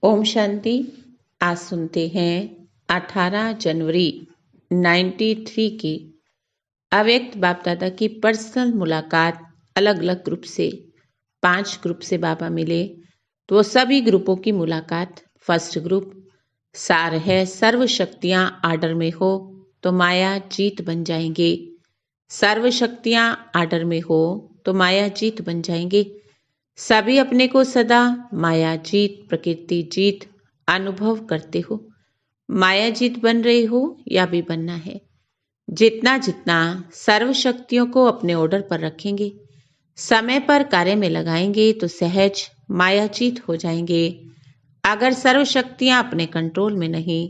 ओम शांति। आज सुनते हैं 18 जनवरी 93 की अव्यक्त बाप दादा की पर्सनल मुलाकात। अलग अलग ग्रुप से 5 ग्रुप से बाबा मिले, तो वो सभी ग्रुपों की मुलाकात। फर्स्ट ग्रुप सार है, सर्व शक्तियां आर्डर में हो तो माया जीत बन जाएंगे। सर्व शक्तियां आर्डर में हो तो माया जीत बन जाएंगे। सभी अपने को सदा माया जीत, प्रकृति जीत अनुभव करते हो। माया जीत बन रहे हो या भी बनना है। जितना जितना सर्व शक्तियों को अपने ऑर्डर पर रखेंगे, समय पर कार्य में लगाएंगे तो सहज माया जीत हो जाएंगे। अगर सर्व शक्तियां अपने कंट्रोल में नहीं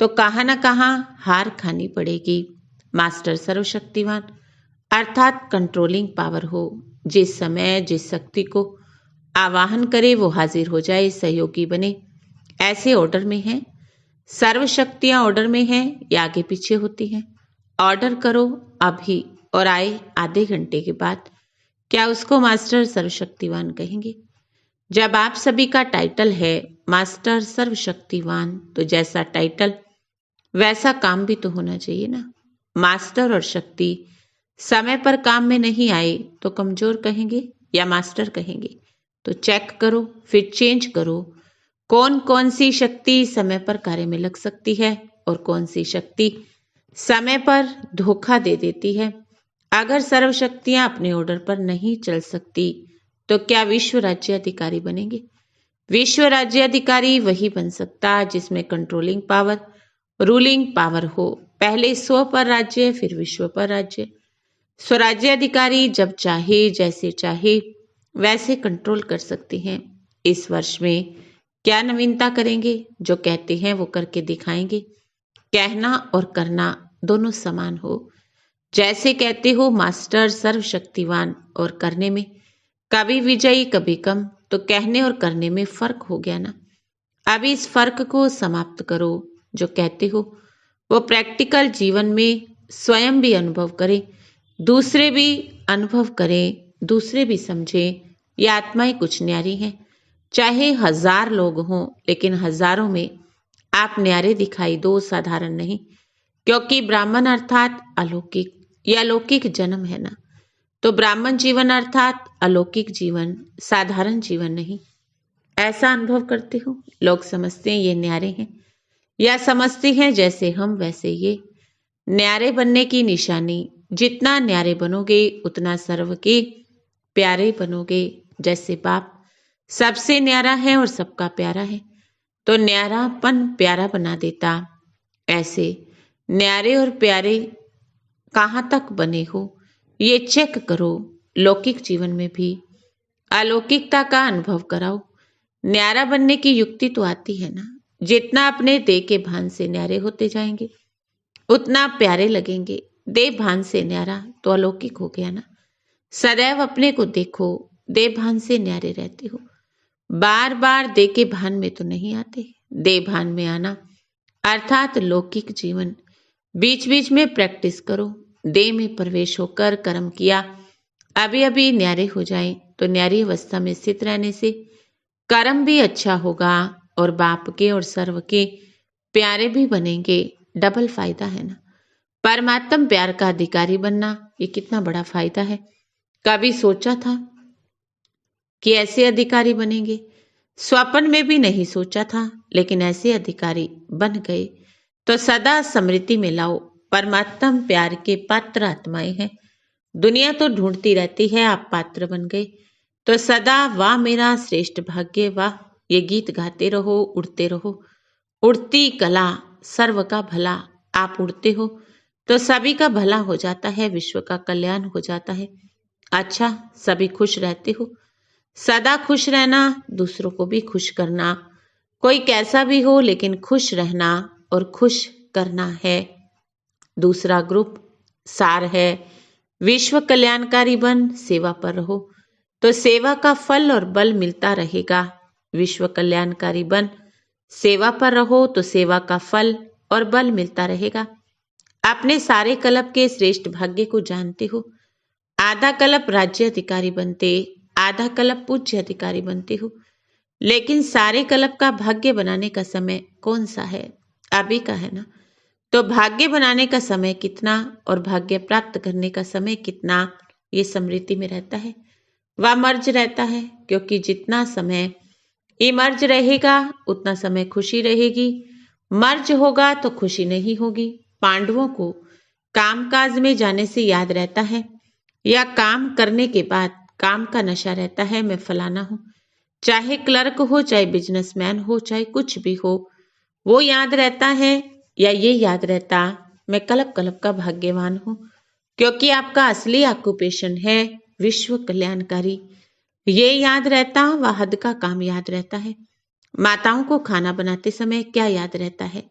तो कहां ना कहां हार खानी पड़ेगी। मास्टर सर्वशक्तिवान अर्थात कंट्रोलिंग पावर हो, जिस समय जिस शक्ति को आवाहन करे वो हाजिर हो जाए, सहयोगी बने, ऐसे ऑर्डर में है। सर्व शक्तियां ऑर्डर में हैं या आगे पीछे होती हैं। ऑर्डर करो अभी और आए आधे घंटे के बाद, क्या उसको मास्टर सर्वशक्तिवान कहेंगे? जब आप सभी का टाइटल है मास्टर सर्वशक्तिवान, तो जैसा टाइटल वैसा काम भी तो होना चाहिए ना। मास्टर और शक्ति समय पर काम में नहीं आए तो कमजोर कहेंगे या मास्टर कहेंगे? तो चेक करो, फिर चेंज करो। कौन कौन सी शक्ति समय पर कार्य में लग सकती है और कौन सी शक्ति समय पर धोखा दे देती है। अगर सर्व शक्तियां अपने ऑर्डर पर नहीं चल सकती तो क्या विश्व राज्य अधिकारी बनेंगे? विश्व राज्य अधिकारी वही बन सकता जिसमें कंट्रोलिंग पावर, रूलिंग पावर हो। पहले स्व पर राज्य, फिर विश्व पर राज्य। स्वराज्य अधिकारी जब चाहे जैसे चाहे वैसे कंट्रोल कर सकते हैं। इस वर्ष में क्या नवीनता करेंगे? जो कहते हैं वो करके दिखाएंगे। कहना और करना दोनों समान हो। जैसे कहते हो मास्टर सर्वशक्तिवान, और करने में कभी विजयी कभी कम, तो कहने और करने में फर्क हो गया ना। अभी इस फर्क को समाप्त करो। जो कहते हो वो प्रैक्टिकल जीवन में स्वयं भी अनुभव करें, दूसरे भी अनुभव करें, दूसरे भी समझें। ये आत्माएं कुछ न्यारी हैं। चाहे 1000 लोग हों, लेकिन हजारों में आप न्यारे दिखाई दो, साधारण नहीं। क्योंकि ब्राह्मण अर्थात अलौकिक, यह अलौकिक जन्म है ना। तो ब्राह्मण जीवन अर्थात अलौकिक जीवन, साधारण जीवन नहीं। ऐसा अनुभव करते हो। लोग समझते हैं ये न्यारे हैं, या समझते हैं जैसे हम वैसे ये। न्यारे बनने की निशानी, जितना न्यारे बनोगे उतना सर्व के प्यारे बनोगे। जैसे बाप सबसे न्यारा है और सबका प्यारा है, तो न्यारापन प्यारा बना देता। ऐसे न्यारे और प्यारे कहाँ तक बने हो ये चेक करो। लौकिक जीवन में भी अलौकिकता का अनुभव कराओ। न्यारा बनने की युक्ति तो आती है ना। जितना अपने देह के भान से न्यारे होते जाएंगे उतना प्यारे लगेंगे। देह भान से न्यारा तो अलौकिक हो गया ना। सदैव अपने को देखो, देह भान से न्यारे रहते हो। बार बार देह के भान में तो नहीं आते। देह भान में आना अर्थात लौकिक जीवन। बीच बीच में प्रैक्टिस करो। देह में प्रवेश होकर कर्म किया, अभी अभी न्यारे हो जाएं, तो न्यारी अवस्था में स्थित रहने से कर्म भी अच्छा होगा और बाप के और सर्व के प्यारे भी बनेंगे। डबल फायदा है ना। परमात्म प्यार का अधिकारी बनना, ये कितना बड़ा फायदा है। कभी सोचा था कि ऐसे अधिकारी बनेंगे? स्वप्न में भी नहीं सोचा था, लेकिन ऐसे अधिकारी बन गए। तो सदा स्मृति में लाओ, परमात्म प्यार के पात्र आत्माएं हैं। दुनिया तो ढूंढती रहती है, आप पात्र बन गए तो सदा वाह मेरा श्रेष्ठ भाग्य, वाह। ये गीत गाते रहो, उड़ते रहो। उड़ती कला सर्व का भला। आप उड़ते हो तो सभी का भला हो जाता है, विश्व का कल्याण हो जाता है। अच्छा, सभी खुश रहते हो। सदा खुश रहना, दूसरों को भी खुश करना। कोई कैसा भी हो, लेकिन खुश रहना और खुश करना है। दूसरा ग्रुप सार है, विश्व कल्याणकारी बन, सेवा पर रहो तो सेवा का फल और बल मिलता रहेगा। विश्व कल्याणकारी बन, सेवा पर रहो तो सेवा का फल और बल मिलता रहेगा। अपने सारे कल्प के श्रेष्ठ भाग्य को जानते हो। आधा कल्प राज्य अधिकारी बनते, आधा कल्प पूज्य अधिकारी बनते हो। लेकिन सारे कल्प का भाग्य बनाने का समय कौन सा है? अभी का है ना। तो भाग्य बनाने का समय कितना और भाग्य प्राप्त करने का समय कितना, ये स्मृति में रहता है व मर्ज रहता है। क्योंकि जितना समय इमर्ज रहेगा उतना समय खुशी रहेगी, मर्ज होगा तो खुशी नहीं होगी। पांडवों को कामकाज में जाने से याद रहता है या काम करने के बाद काम का नशा रहता है, मैं फलाना हूं। चाहे क्लर्क हो, चाहे बिजनेसमैन हो, चाहे कुछ भी हो, वो याद रहता है या ये याद रहता मैं कल्प कल्प का भाग्यवान हूं। क्योंकि आपका असली ऑक्यूपेशन है विश्व कल्याणकारी। ये याद रहता व हद का काम याद रहता है। माताओं को खाना बनाते समय क्या याद रहता है?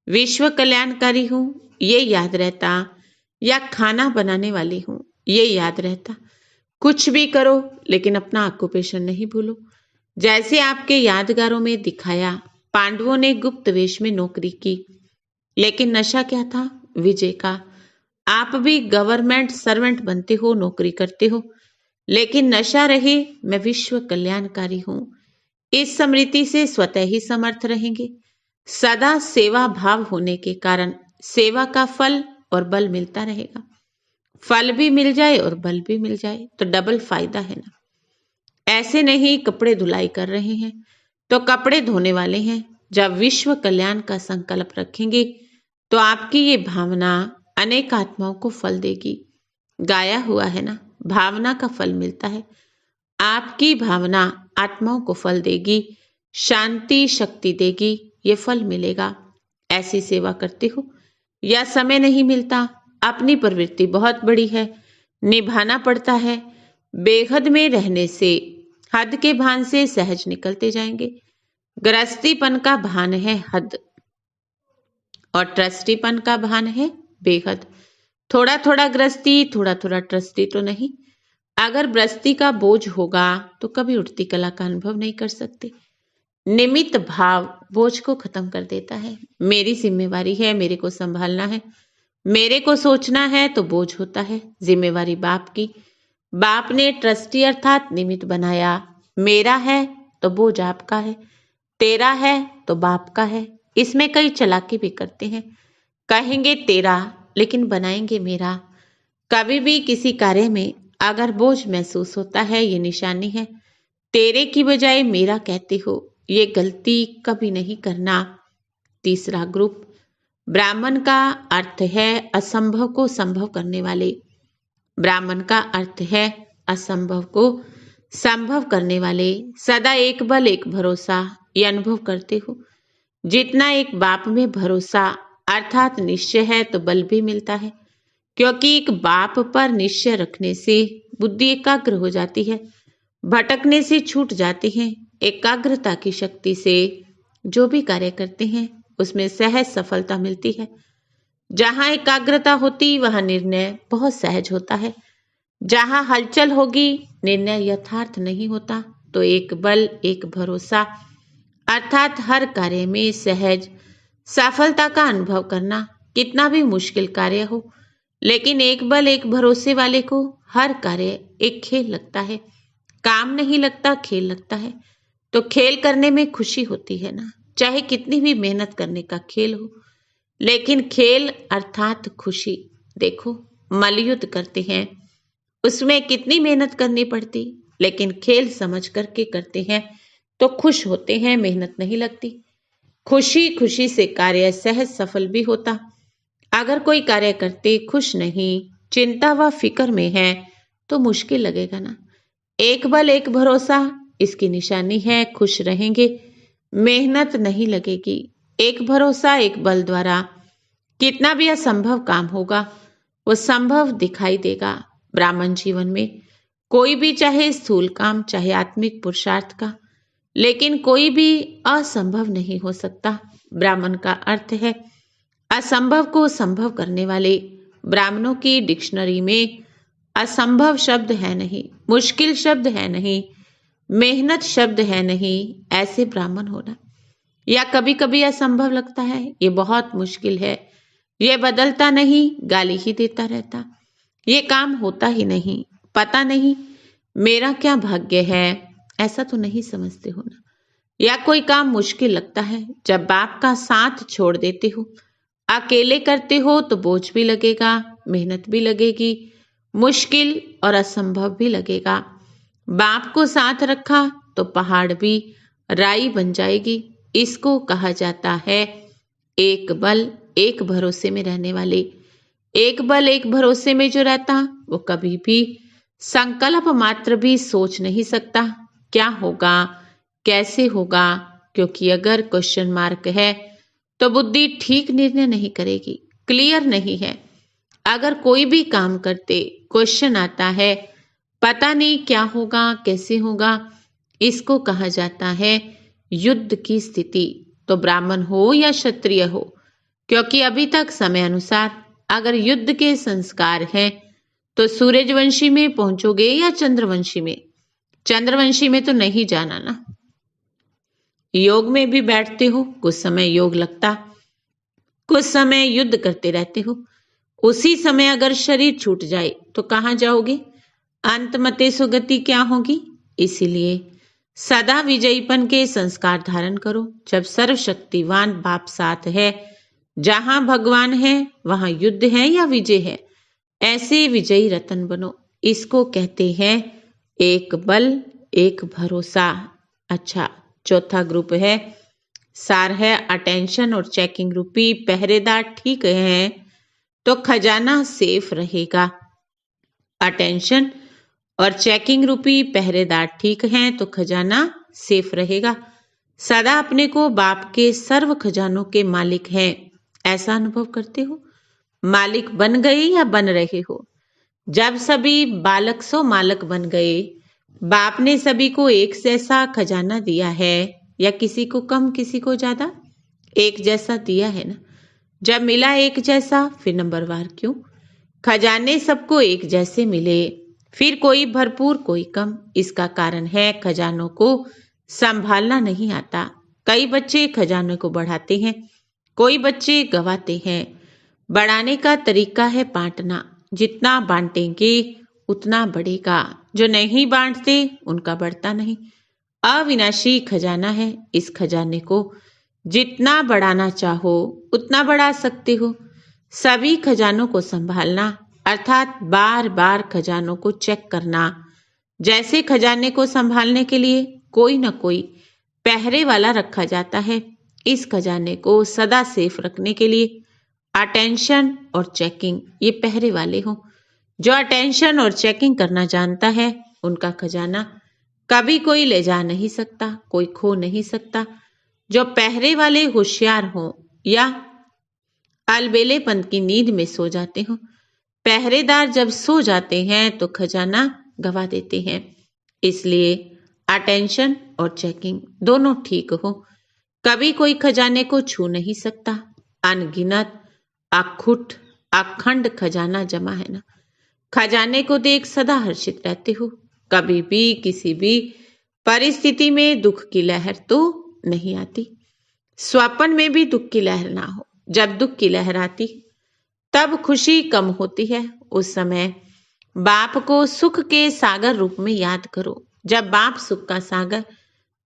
विश्व कल्याणकारी हूं, ये याद रहता या खाना बनाने वाली हूं, ये याद रहता। कुछ भी करो लेकिन अपना ऑक्यूपेशन नहीं भूलो। जैसे आपके यादगारों में दिखाया, पांडवों ने गुप्त वेश में नौकरी की, लेकिन नशा क्या था? विजय का। आप भी गवर्नमेंट सर्वेंट बनते हो, नौकरी करते हो, लेकिन नशा रहे मैं विश्व कल्याणकारी हूं। इस स्मृति से स्वतः ही समर्थ रहेंगे। सदा सेवा भाव होने के कारण सेवा का फल और बल मिलता रहेगा। फल भी मिल जाए और बल भी मिल जाए तो डबल फायदा है ना। ऐसे नहीं कपड़े धुलाई कर रहे हैं तो कपड़े धोने वाले हैं। जब विश्व कल्याण का संकल्प रखेंगे तो आपकी ये भावना अनेक आत्माओं को फल देगी। गाया हुआ है ना, भावना का फल मिलता है। आपकी भावना आत्माओं को फल देगी, शांति शक्ति देगी, ये फल मिलेगा। ऐसी सेवा करते हो या समय नहीं मिलता? अपनी प्रवृत्ति बहुत बड़ी है, निभाना पड़ता है। बेहद में रहने से हद के भान से सहज निकलते जाएंगे। गृहस्थीपन का भान है हद और ट्रस्टीपन का भान है बेहद। थोड़ा थोड़ा गृहस्थी, थोड़ा थोड़ा ट्रस्टी तो नहीं। अगर गृहस्थी का बोझ होगा तो कभी उठती कला का अनुभव नहीं कर सकते। निमित्त भाव बोझ को खत्म कर देता है। मेरी जिम्मेवारी है, मेरे को संभालना है, मेरे को सोचना है तो बोझ होता है। जिम्मेवारी बाप की, बाप ने ट्रस्टी अर्थात निमित्त बनाया। मेरा है तो बोझ आपका है, तेरा है तो बाप का है। इसमें कई चालाकी भी करते हैं, कहेंगे तेरा लेकिन बनाएंगे मेरा। कभी भी किसी कार्य में अगर बोझ महसूस होता है, ये निशानी है। तेरे की बजाय मेरा कहते हो, ये गलती कभी नहीं करना। तीसरा ग्रुप, ब्राह्मण का अर्थ है असंभव को संभव करने वाले। ब्राह्मण का अर्थ है असंभव को संभव करने वाले। सदा एक बल एक भरोसा, ये अनुभव करते हो। जितना एक बाप में भरोसा अर्थात निश्चय है तो बल भी मिलता है। क्योंकि एक बाप पर निश्चय रखने से बुद्धि एकाग्र हो जाती है, भटकने से छूट जाते हैं। एकाग्रता की शक्ति से जो भी कार्य करते हैं उसमें सहज सफलता मिलती है। जहां एकाग्रता होती वहां निर्णय बहुत सहज होता है। जहां हलचल होगी निर्णय यथार्थ नहीं होता। तो एक बल एक भरोसा अर्थात हर कार्य में सहज सफलता का अनुभव करना। कितना भी मुश्किल कार्य हो, लेकिन एक बल एक भरोसे वाले को हर कार्य एक खेल लगता है। काम नहीं लगता, खेल लगता है। तो खेल करने में खुशी होती है ना, चाहे कितनी भी मेहनत करने का खेल हो, लेकिन खेल अर्थात खुशी। देखो मल्लयुद्ध करते हैं, उसमें कितनी मेहनत करनी पड़ती, लेकिन खेल समझ करके करते हैं तो खुश होते हैं, मेहनत नहीं लगती। खुशी खुशी से कार्य सहज सफल भी होता। अगर कोई कार्य करते खुश नहीं, चिंता व फिक्र में है तो मुश्किल लगेगा ना। एक बल एक भरोसा इसकी निशानी है, खुश रहेंगे, मेहनत नहीं लगेगी। एक भरोसा एक बल द्वारा कितना भी असंभव काम होगा वो संभव दिखाई देगा। ब्राह्मण जीवन में कोई भी, चाहे स्थूल काम चाहे आत्मिक पुरुषार्थ का, लेकिन कोई भी असंभव नहीं हो सकता। ब्राह्मण का अर्थ है असंभव को संभव करने वाले। ब्राह्मणों की डिक्शनरी में असंभव शब्द है नहीं, मुश्किल शब्द है नहीं, मेहनत शब्द है नहीं। ऐसे ब्राह्मण होना। या कभी कभी असंभव लगता है, ये बहुत मुश्किल है, ये बदलता नहीं, गाली ही देता रहता, ये काम होता ही नहीं, पता नहीं मेरा क्या भाग्य है, ऐसा तो नहीं समझते हो ना। या कोई काम मुश्किल लगता है, जब बाप का साथ छोड़ देते हो, अकेले करते हो तो बोझ भी लगेगा, मेहनत भी लगेगी, मुश्किल और असंभव भी लगेगा। बाप को साथ रखा तो पहाड़ भी राई बन जाएगी। इसको कहा जाता है एक बल एक भरोसे में रहने वाले। एक बल एक भरोसे में जो रहता वो कभी भी संकल्प मात्र भी सोच नहीं सकता क्या होगा, कैसे होगा, क्योंकि अगर क्वेश्चन मार्क है तो बुद्धि ठीक निर्णय नहीं करेगी, क्लियर नहीं है। अगर कोई भी काम करते क्वेश्चन आता है, पता नहीं क्या होगा, कैसे होगा, इसको कहा जाता है युद्ध की स्थिति। तो ब्राह्मण हो या क्षत्रिय हो, क्योंकि अभी तक समय अनुसार अगर युद्ध के संस्कार हैं तो सूरजवंशी में पहुंचोगे या चंद्रवंशी में। चंद्रवंशी में तो नहीं जाना ना। योग में भी बैठते हो, कुछ समय योग लगता, कुछ समय युद्ध करते रहते हो। उसी समय अगर शरीर छूट जाए तो कहाँ जाओगे? अंत मते सुगति क्या होगी? इसीलिए सदा विजयीपन के संस्कार धारण करो। जब सर्वशक्तिवान बाप साथ है, जहां भगवान है वहां युद्ध है या विजय है, ऐसे विजयी रतन बनो। इसको कहते हैं एक बल एक भरोसा। अच्छा, चौथा ग्रुप है, सार है अटेंशन और चेकिंग रूपी पहरेदार ठीक है तो खजाना सेफ रहेगा। अटेंशन और चेकिंग रूपी पहरेदार ठीक हैं तो खजाना सेफ रहेगा। सदा अपने को बाप के सर्व खजानों के मालिक हैं ऐसा अनुभव करते हो। मालिक बन गए या बन रहे हो? जब सभी बालक सो मालक बन गए, बाप ने सभी को एक जैसा खजाना दिया है या किसी को कम किसी को ज्यादा? एक जैसा दिया है ना। जब मिला एक जैसा, फिर नंबरवार क्यों? खजाने सबको एक जैसे मिले, फिर कोई भरपूर कोई कम। इसका कारण है खजानों को संभालना नहीं आता। कई बच्चे खजानों को बढ़ाते हैं, कोई बच्चे गवाते हैं। बढ़ाने का तरीका है बांटना। जितना बांटेंगे उतना बढ़ेगा, जो नहीं बांटते उनका बढ़ता नहीं। अविनाशी खजाना है, इस खजाने को जितना बढ़ाना चाहो उतना बढ़ा सकते हो। सभी खजानों को संभालना अर्थात बार बार खजानों को चेक करना। जैसे खजाने को संभालने के लिए कोई न कोई पहरे वाला रखा जाता है, इस खजाने को सदा सेफ रखने के लिए अटेंशन और चेकिंग ये पहरे वाले हों। जो अटेंशन और चेकिंग करना जानता है उनका खजाना कभी कोई ले जा नहीं सकता, कोई खो नहीं सकता। जो पहरे वाले होशियार हों या अलबेलेपन की नींद में सो जाते हो। पहरेदार जब सो जाते हैं तो खजाना गवा देते हैं। इसलिए अटेंशन और चेकिंग दोनों ठीक हो। कभी कोई खजाने को छू नहीं सकता। अनगिनत अखुट अखंड खजाना जमा है ना। खजाने को देख सदा हर्षित रहते हो। कभी भी किसी भी परिस्थिति में दुख की लहर तो नहीं आती। स्वप्न में भी दुख की लहर ना हो। जब दुख की लहर आती तब खुशी कम होती है। उस समय बाप को सुख के सागर रूप में याद करो। जब बाप सुख का सागर,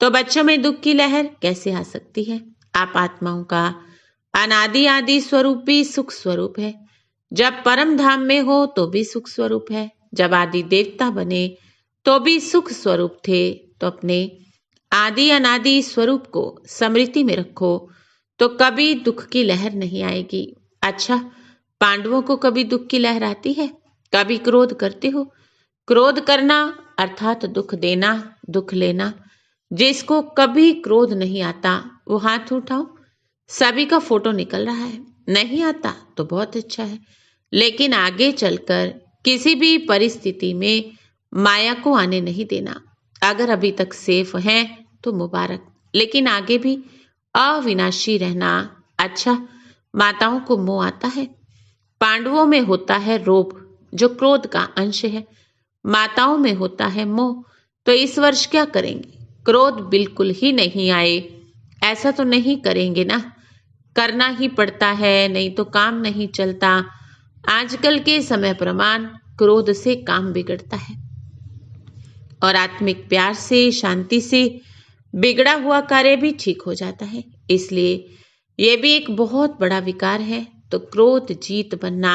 तो बच्चों में दुख की लहर कैसे आ सकती है? आप आत्माओं का अनादि आदि स्वरूप भी सुख स्वरूप है। जब परम धाम में हो तो भी सुख स्वरूप है। जब आदि देवता बने तो भी सुख स्वरूप थे। तो अपने आदि अनादि स्वरूप को स्मृति में रखो तो कभी दुख की लहर नहीं आएगी। अच्छा, पांडवों को कभी दुख की लहर आती है? कभी क्रोध करते हो? क्रोध करना अर्थात दुख देना, दुख लेना। जिसको कभी क्रोध नहीं आता वो हाथ उठाओ। सभी का फोटो निकल रहा है। नहीं आता तो बहुत अच्छा है, लेकिन आगे चलकर किसी भी परिस्थिति में माया को आने नहीं देना। अगर अभी तक सेफ है तो मुबारक, लेकिन आगे भी अविनाशी रहना। अच्छा, माताओं को मोह आता है। पांडवों में होता है रोब जो क्रोध का अंश है, माताओं में होता है मोह। तो इस वर्ष क्या करेंगे? क्रोध बिल्कुल ही नहीं आए ऐसा तो नहीं करेंगे ना। करना ही पड़ता है, नहीं तो काम नहीं चलता। आजकल के समय प्रमाण क्रोध से काम बिगड़ता है और आत्मिक प्यार से, शांति से बिगड़ा हुआ कार्य भी ठीक हो जाता है। इसलिए यह भी एक बहुत बड़ा विकार है। तो क्रोध जीत बनना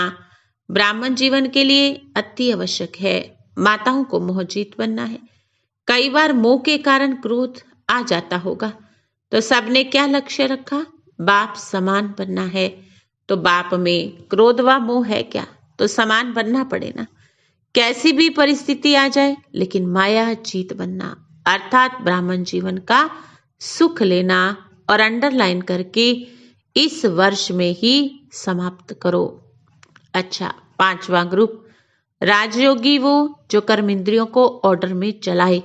ब्राह्मण जीवन के लिए अति आवश्यक है। माताओं को मोह जीत बनना है। कई बार मोह के कारण क्रोध आ जाता होगा। तो सबने क्या लक्ष्य रखा? बाप समान बनना है। तो बाप में क्रोध व मोह है क्या? तो समान बनना पड़े ना। कैसी भी परिस्थिति आ जाए, लेकिन माया जीत बनना अर्थात ब्राह्मण जीवन का सुख लेना और अंडरलाइन करके इस वर्ष में ही समाप्त करो। अच्छा, 5वां ग्रुप राजयोगी, वो जो कर्म इंद्रियों को ऑर्डर में चलाए।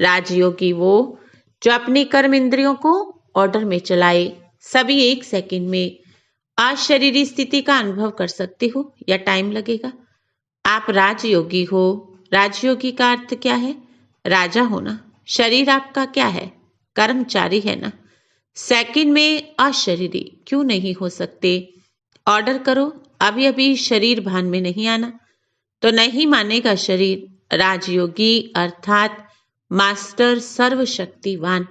राजयोगी वो जो अपनी कर्म इंद्रियों को ऑर्डर में चलाए। सभी 1 सेकंड में अशरीरी स्थिति का अनुभव कर सकते हो या टाइम लगेगा? आप राजयोगी हो। राजयोगी का अर्थ क्या है? राजा होना। शरीर आपका क्या है? कर्मचारी है ना। सेकंड में अशरीरी क्यों नहीं हो सकते? ऑर्डर करो। अभी अभी शरीर भान में नहीं आना तो नहीं मानेगा शरीर। राजयोगी अर्थात मास्टर सर्वशक्तिवान।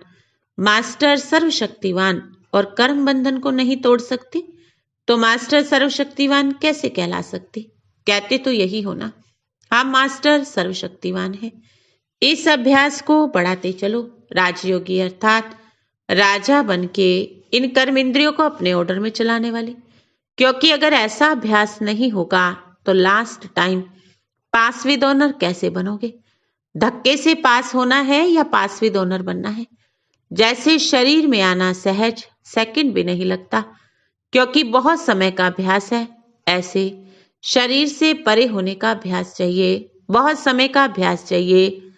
मास्टर सर्वशक्तिवान और कर्म बंधन को नहीं तोड़ सकते तो मास्टर सर्वशक्तिवान कैसे कहला सकते? कहते तो यही होना, हम मास्टर सर्वशक्तिवान है। इस अभ्यास को बढ़ाते चलो। राजयोगी अर्थात राजा बनके इन कर्म इंद्रियों को अपने ऑर्डर में चलाने वाले। क्योंकि अगर ऐसा अभ्यास नहीं होगा तो last time pass with honour कैसे बनोगे? धक्के से पास होना है या पास विद ऑनर बनना है? जैसे शरीर में आना सहज सेकंड भी नहीं लगता क्योंकि बहुत समय का अभ्यास है, ऐसे शरीर से परे होने का अभ्यास चाहिए, बहुत समय का अभ्यास चाहिए।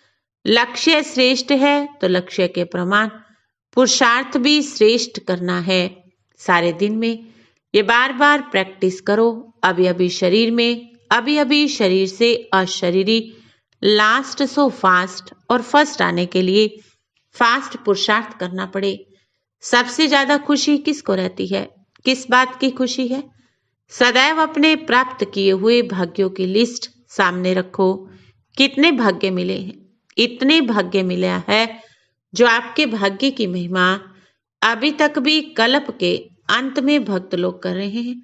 लक्ष्य श्रेष्ठ है तो लक्ष्य के प्रमाण पुरुषार्थ भी श्रेष्ठ करना है। सारे दिन में ये बार बार प्रैक्टिस करो। अभी अभी शरीर में, अभी अभी शरीर से अशरीरी, लास्ट सो फास्ट और फर्स्ट आने के लिए फास्ट पुरुषार्थ करना पड़े। सबसे ज्यादा खुशी किसको रहती है? किस बात की खुशी है? सदैव अपने प्राप्त किए हुए भाग्यों की लिस्ट सामने रखो। कितने भाग्य मिले हैं? इतने भाग्य मिला है जो आपके भाग्य की महिमा अभी तक भी कल्प के अंत में भक्त लोग कर रहे हैं।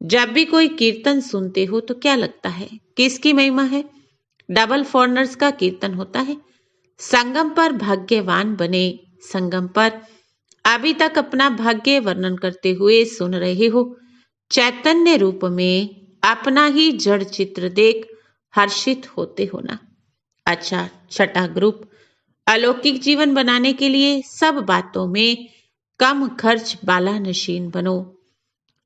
जब भी कोई कीर्तन सुनते हो तो क्या लगता है किसकी महिमा है? डबल फॉरनर्स का कीर्तन होता है। संगम पर भाग्यवान बने। संगम पर अभी तक अपना भाग्य वर्णन करते हुए सुन रहे हो। चैतन्य रूप में अपना ही जड़ चित्र देख हर्षित होते हो ना। अच्छा, 6ठा ग्रुप अलौकिक जीवन बनाने के लिए सब बातों में कम खर्च वाला नशीन बनो।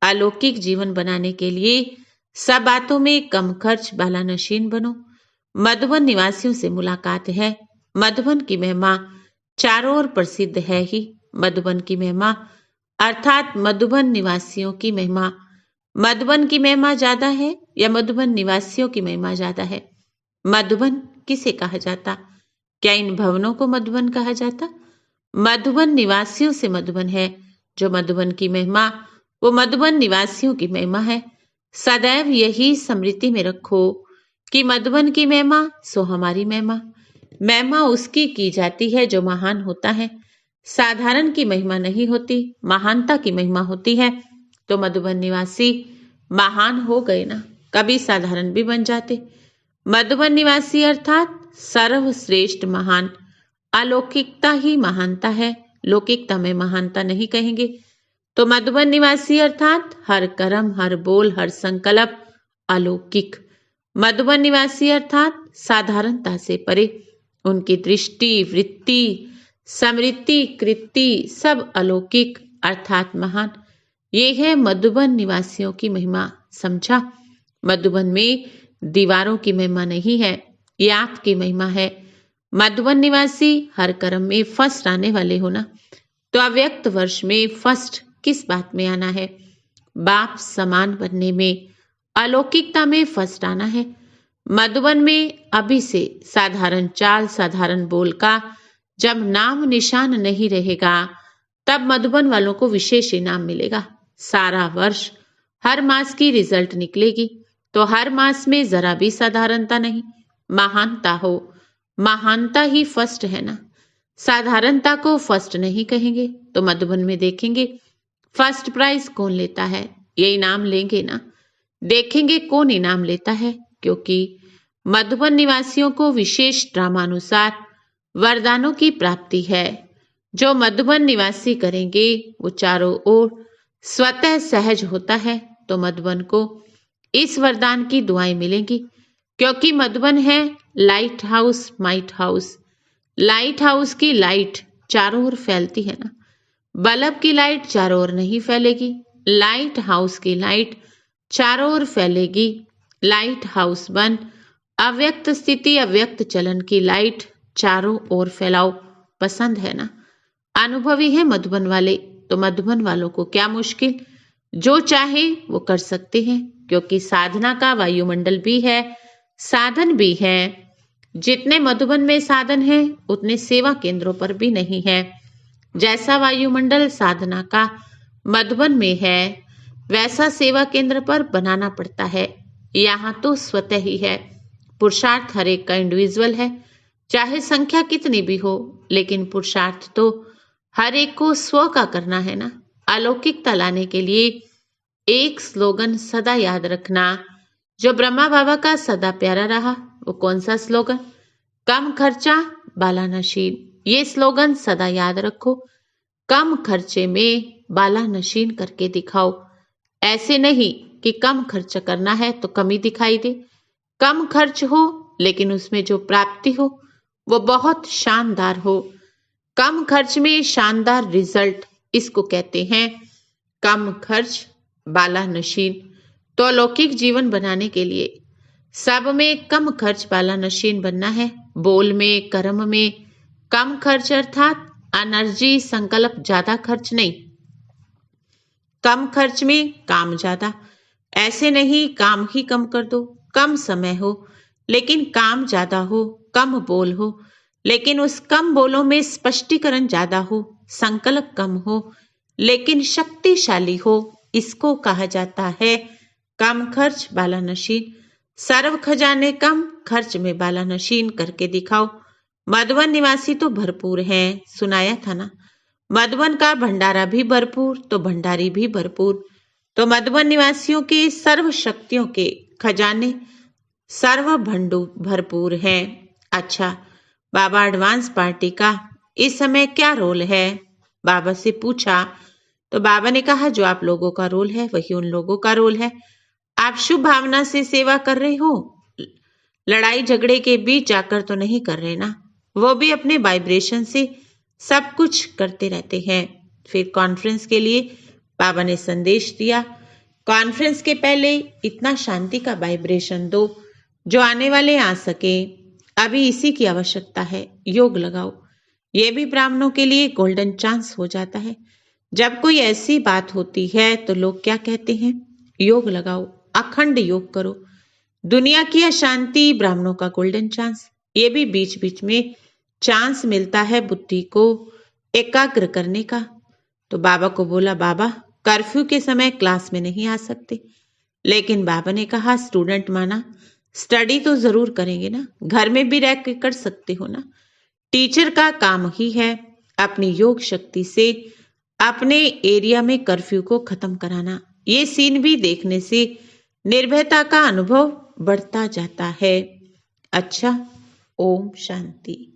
अलौकिक जीवन बनाने के लिए सब बातों में कम खर्च वाला नशीन बनो। मधुबन निवासियों से मुलाकात है। मधुबन की महिमा चारों ओर प्रसिद्ध है ही। मधुबन की महिमा अर्थात मधुबन निवासियों की महिमा। मधुबन की महिमा ज्यादा है या मधुबन निवासियों की महिमा ज्यादा है? मधुबन किसे कहा जाता? क्या इन भवनों को मधुबन कहा जाता? मधुबन निवासियों से मधुबन है। जो मधुबन की महिमा वो मधुबन निवासियों की महिमा है। सदैव यही स्मृति में रखो कि मधुबन की महिमा सो हमारी महिमा। महिमा उसकी की जाती है जो महान होता है। साधारण की महिमा नहीं होती, महानता की महिमा होती है। तो मधुबन निवासी महान हो गए ना, कभी साधारण भी बन जाते। मधुबन निवासी अर्थात सर्वश्रेष्ठ महान। अलौकिकता ही महानता है, लौकिकता में महानता नहीं कहेंगे। तो मधुबन निवासी अर्थात हर कर्म, हर बोल, हर संकल्प अलौकिक। मधुबन निवासी अर्थात साधारणता से परे। उनकी दृष्टि, वृत्ति, समृद्धि, कृति सब अलौकिक अर्थात महान। ये है मधुबन निवासियों की महिमा। समझा? मधुबन में दीवारों की महिमा नहीं है, ये आपकी महिमा है। मधुबन निवासी हर कर्म में फर्स्ट आने वाले हो ना। तो अव्यक्त वर्ष में फर्स्ट किस बात में आना है? बाप समान बनने में, अलौकिकता में फर्स्ट आना है। मधुबन में अभी से साधारण चाल, साधारण बोल का जब नाम निशान नहीं रहेगा तब मधुबन वालों को विशेष इनाम मिलेगा। सारा वर्ष हर मास की रिजल्ट निकलेगी तो हर मास में जरा भी साधारणता नहीं, महानता हो। महानता ही फर्स्ट है ना। साधारणता को फर्स्ट नहीं कहेंगे तो मधुबन में देखेंगे फर्स्ट प्राइज कौन लेता है, ये इनाम लेंगे ना। देखेंगे कौन इनाम लेता है, क्योंकि मधुबन निवासियों को विशेष ड्रामानुसार वरदानों की प्राप्ति है। जो मधुबन निवासी करेंगे वो चारों ओर स्वतः सहज होता है। तो मधुबन को इस वरदान की दुआएं मिलेंगी, क्योंकि मधुबन है light house might house. Light house की लाइट चारों ओर फैलती है ना, बल्ब की लाइट चारों ओर नहीं फैलेगी, लाइट हाउस की लाइट चारों ओर फैलेगी। लाइट हाउस बन अव्यक्त स्थिति अव्यक्त चलन की लाइट चारों ओर फैलाओ। पसंद है ना। अनुभवी है मधुबन वाले, तो मधुबन वालों को क्या मुश्किल, जो चाहे वो कर सकते हैं, क्योंकि साधना का वायुमंडल भी है, साधन भी है। जितने मधुबन में साधन है उतने सेवा केंद्रों पर भी नहीं है। जैसा वायुमंडल साधना का मधुबन में है वैसा सेवा केंद्र पर बनाना पड़ता है। यहाँ तो स्वतः ही है। पुरुषार्थ हर एक का इंडिविजुअल है, चाहे संख्या कितनी भी हो, लेकिन पुरुषार्थ तो हर एक को स्व का करना है ना। अलौकिकता लाने के लिए एक स्लोगन सदा याद रखना, जो ब्रह्मा बाबा का सदा प्यारा रहा। वो कौन सा स्लोगन? कम खर्चा बाला नशीन। ये स्लोगन सदा याद रखो। कम खर्चे में बाला नशीन करके दिखाओ। ऐसे नहीं कि कम खर्च करना है तो कमी दिखाई दे। कम खर्च हो लेकिन उसमें जो प्राप्ति हो वो बहुत शानदार हो। कम खर्च में शानदार रिजल्ट, इसको कहते हैं कम खर्च बाला नशीन। तो अलौकिक जीवन बनाने के लिए सब में कम खर्च बाला नशीन बनना है। बोल में, कर्म में कम खर्च अर्थात एनर्जी संकल्प ज्यादा खर्च नहीं, कम खर्च में काम ज्यादा। ऐसे नहीं काम ही कम कर दो, कम समय हो लेकिन काम ज्यादा हो, कम बोल हो लेकिन उस कम बोलों में स्पष्टीकरण ज्यादा हो, संकल्प कम हो लेकिन शक्तिशाली हो। इसको कहा जाता है कम खर्च बाला नशीन। सर्व खजाने कम खर्च में बाला नशीन करके दिखाओ। मधुबन निवासी तो भरपूर हैं, सुनाया था ना। मधुबन का भंडारा भी भरपूर तो भंडारी भी भरपूर। तो मधुबन निवासियों के सर्व शक्तियों के खजाने सर्व भंडू भरपूर हैं। अच्छा, बाबा एडवांस पार्टी का इस समय क्या रोल है? बाबा से पूछा तो बाबा ने कहा जो आप लोगों का रोल है वही उन लोगों का रोल है। आप शुभ भावना से सेवा कर रहे हो, लड़ाई झगड़े के बीच जाकर तो नहीं कर रहे ना। वो भी अपने वाइब्रेशन से सब कुछ करते रहते हैं। फिर कॉन्फ्रेंस के लिए बाबा ने संदेश दिया, कॉन्फ्रेंस के पहले इतना शांति का वाइब्रेशन दो जो आने वाले आ सके। अभी इसी की आवश्यकता है, योग लगाओ। ये भी ब्राह्मणों के लिए गोल्डन चांस हो जाता है। जब कोई ऐसी बात होती है तो लोग क्या कहते हैं? योग लगाओ, अखंड योग करो। दुनिया की अशांति, ब्राह्मणों का गोल्डन चांस। ये भी बीच बीच में चांस मिलता है बुद्धि को एकाग्र करने का। तो बाबा को बोला, बाबा कर्फ्यू के समय क्लास में नहीं आ सकते। लेकिन बाबा ने कहा, स्टूडेंट माना, स्टडी तो जरूर करेंगे ना, घर में भी रह के कर सकते हो ना। टीचर का काम ही है अपनी योग शक्ति से अपने एरिया में कर्फ्यू को खत्म कराना। ये सीन भी देखने से निर्भयता का अनुभव बढ़ता जाता है। अच्छा, ओम शांति।